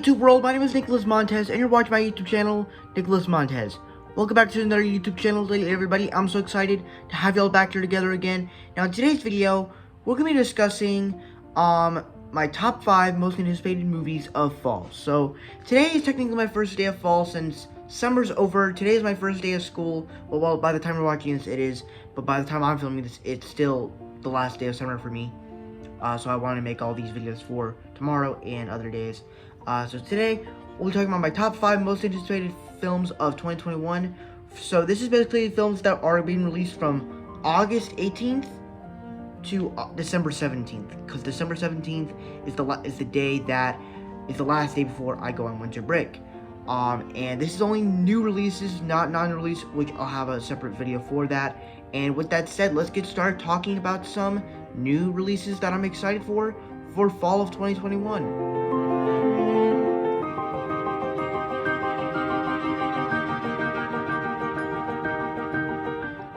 YouTube world, my name is Nicholas Montez, and you're watching my YouTube channel, Nicholas Montez. Welcome back to another YouTube channel today, everybody. I'm so excited to have y'all back here together again. Now, in today's video, we're going to be discussing, my top 5 most anticipated movies of fall. So, today is technically my first day of fall since summer's over. Today is my first day of school. Well, by the time we're watching this, it is. But by the time I'm filming this, it's still the last day of summer for me. So I want to make all these videos for tomorrow and other days. So today, we'll be talking about my top 5 most anticipated films of 2021. So this is basically films that are being released from August 18th to December 17th. Because December 17th is the day that is the last day before I go on winter break. And this is only new releases, not non-release, which I'll have a separate video for that. And with that said, let's get started talking about some new releases that I'm excited for fall of 2021.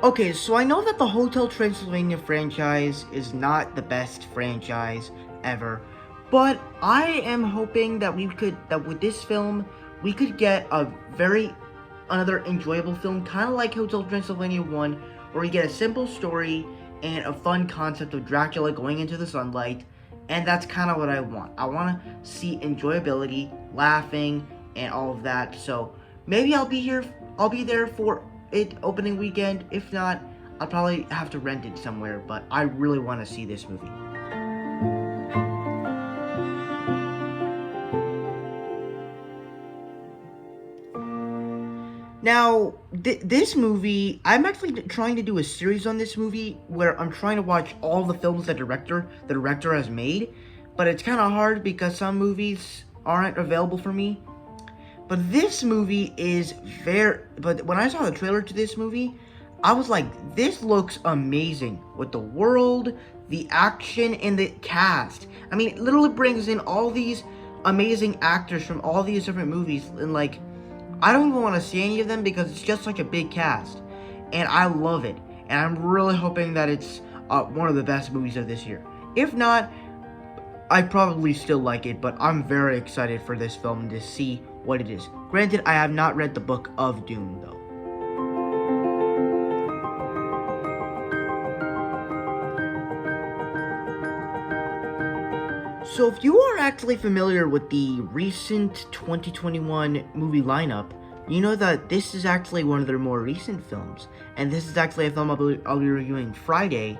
Okay, so I know that the Hotel Transylvania franchise is not the best franchise ever, but I am hoping that with this film, we could get another enjoyable film, kind of like Hotel Transylvania 1, where we get a simple story and a fun concept of Dracula going into the sunlight, and that's kind of what I want. I want to see enjoyability, laughing, and all of that. So maybe I'll be there for it opening weekend. If not, I'll probably have to rent it somewhere, but I really want to see this movie. Now, this movie, I'm actually trying to do a series on this movie where I'm trying to watch all the films the director has made, but it's kind of hard because some movies aren't available for me. But this movie is but when I saw the trailer to this movie, I was like, this looks amazing with the world, the action, and the cast. I mean, it literally brings in all these amazing actors from all these different movies, and like, I don't even want to see any of them because it's just such a big cast, and I love it, and I'm really hoping that it's one of the best movies of this year. If not, I probably still like it, but I'm very excited for this film to see what it is. Granted, I have not read the book of Dune, though. So if you are actually familiar with the recent 2021 movie lineup, you know that this is actually one of their more recent films. And this is actually a film I'll be reviewing Friday.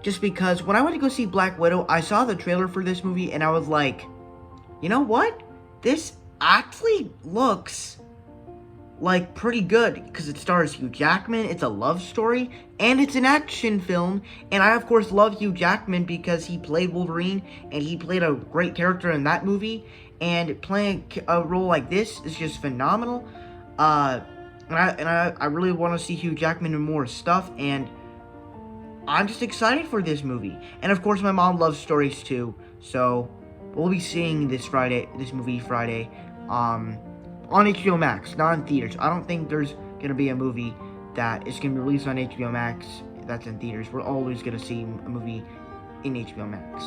Just because when I went to go see Black Widow, I saw the trailer for this movie and I was like, you know what? This actually looks like pretty good because it stars Hugh Jackman, it's a love story, and it's an action film. And I of course love Hugh Jackman because he played Wolverine and he played a great character in that movie, and playing a role like this is just phenomenal. And I really want to see Hugh Jackman in more stuff, and I'm just excited for this movie. And of course my mom loves stories too, so we'll be seeing this movie Friday, on HBO Max, not in theaters. I don't think there's gonna be a movie that is gonna be released on HBO Max that's in theaters. We're always gonna see a movie in HBO Max.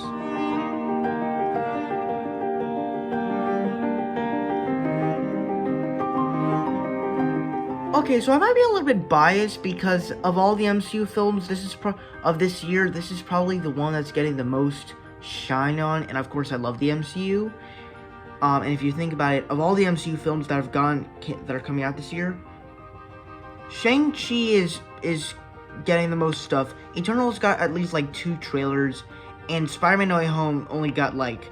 Okay, so I might be a little bit biased because of all the MCU films of this year, this is probably the one that's getting the most shine on, and of course I love the MCU. And if you think about it, of all the MCU films that are coming out this year, Shang-Chi is getting the most stuff. Eternals got at least like 2 trailers, and Spider-Man No Way Home only got like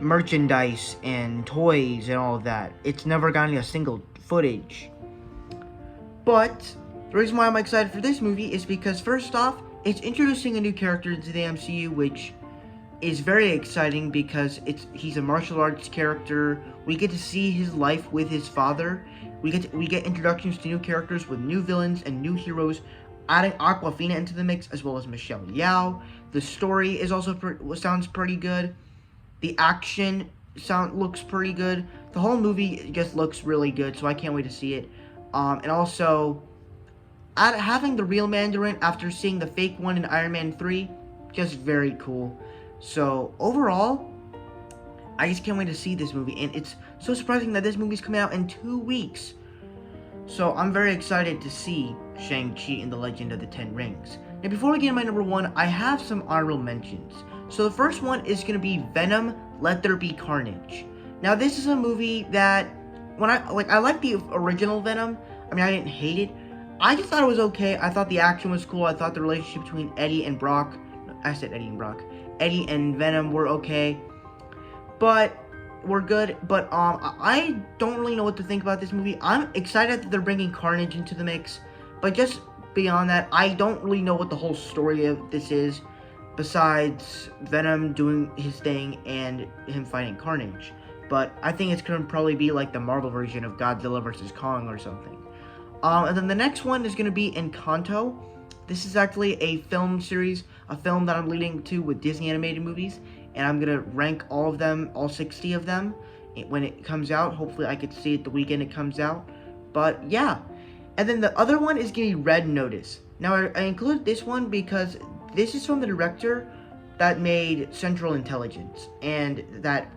merchandise and toys and all of that. It's never gotten a single footage. But the reason why I'm excited for this movie is because first off, it's introducing a new character into the MCU, which is very exciting because he's a martial arts character. We get to see his life with his father. We get introductions to new characters with new villains and new heroes, adding Awkwafina into the mix as well as Michelle Yeoh. The story is also sounds pretty good. The action looks pretty good. The whole movie just looks really good, so I can't wait to see it. And also, having the real Mandarin after seeing the fake one in Iron Man 3, just very cool. So overall, I just can't wait to see this movie, and it's so surprising that this movie's coming out in 2 weeks. So I'm very excited to see Shang-Chi and the Legend of the Ten Rings. Now before we get to my number 1, I have some honorable mentions. So the first one is going to be Venom, Let There Be Carnage. Now this is a movie that, I like the original Venom. I mean, I didn't hate it. I just thought it was okay. I thought the action was cool. I thought the relationship between Eddie and Brock, I said Eddie and Brock, Eddie and Venom were okay. But we're good. But I don't really know what to think about this movie. I'm excited that they're bringing Carnage into the mix, but just beyond that, I don't really know what the whole story of this is, besides Venom doing his thing and him fighting Carnage. But I think it's gonna probably be like the Marvel version of Godzilla vs. Kong or something. And then the next one is gonna be Encanto. This is actually a film series, a film that I'm leading to with Disney animated movies, and I'm gonna rank all of them, all 60 of them, when it comes out. Hopefully I could see it the weekend it comes out. But yeah. And then the other one is gonna be Red Notice. Now I included this one because this is from the director that made Central Intelligence, and that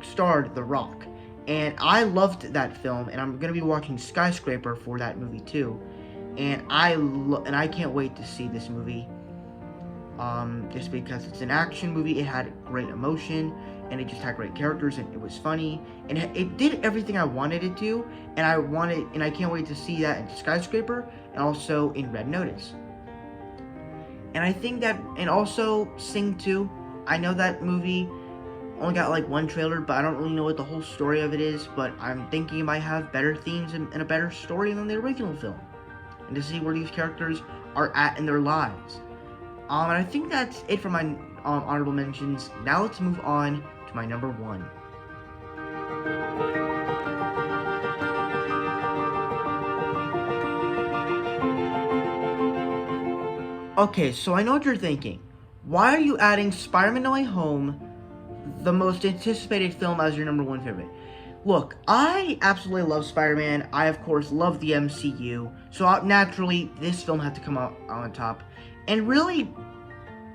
starred The Rock. And I loved that film, and I'm gonna be watching Skyscraper for that movie too. And I can't wait to see this movie. Just because it's an action movie, it had great emotion, and it just had great characters, and it was funny, and it did everything I wanted it to, and I can't wait to see that in Skyscraper, and also in Red Notice. And I think that, and also Sing 2, I know that movie only got like one trailer, but I don't really know what the whole story of it is, but I'm thinking it might have better themes and a better story than the original film, and to see where these characters are at in their lives. And I think that's it for my honorable mentions. Now let's move on to my number 1. Okay, so I know what you're thinking. Why are you adding Spider-Man No Way Home, the most anticipated film, as your number 1 favorite? Look, I absolutely love Spider-Man. I, of course, love the MCU. So naturally, this film had to come out on top. And really,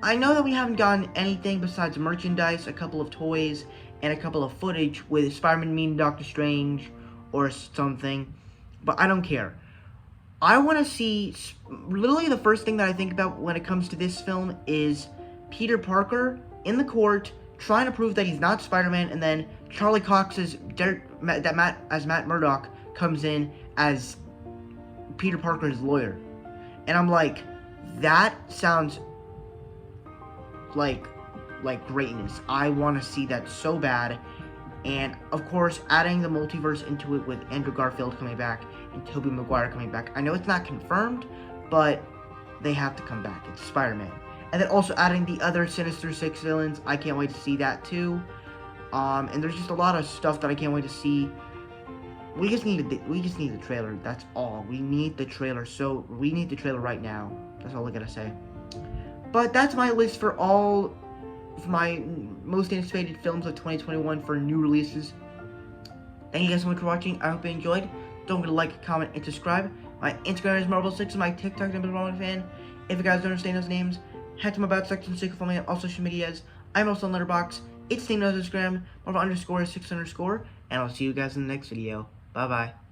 I know that we haven't gotten anything besides merchandise, a couple of toys, and a couple of footage with Spider-Man meeting Doctor Strange or something. But I don't care. I want to see, literally the first thing that I think about when it comes to this film is Peter Parker in the court trying to prove that he's not Spider-Man, and then Charlie Cox's Matt Murdock comes in as Peter Parker's lawyer. And I'm like, that sounds like greatness. I want to see that so bad. And of course, adding the multiverse into it with Andrew Garfield coming back and Tobey Maguire coming back. I know it's not confirmed, but they have to come back. It's Spider-Man. And then also adding the other Sinister Six villains. I can't wait to see that too. And there's just a lot of stuff that I can't wait to see. We just need the trailer. That's all. We need the trailer. So we need the trailer right now. That's all I gotta say. But that's my list for my most anticipated films of 2021 for new releases. Thank you guys so much for watching. I hope you enjoyed. Don't forget to like, comment, and subscribe. My Instagram is Marvel6, and my TikTok name is MarvelFan. If you guys don't understand those names, head to my about section so you can follow me on all social medias. I'm also on Letterboxd. It's named on Instagram, Marvel_6_, and I'll see you guys in the next video. Bye bye.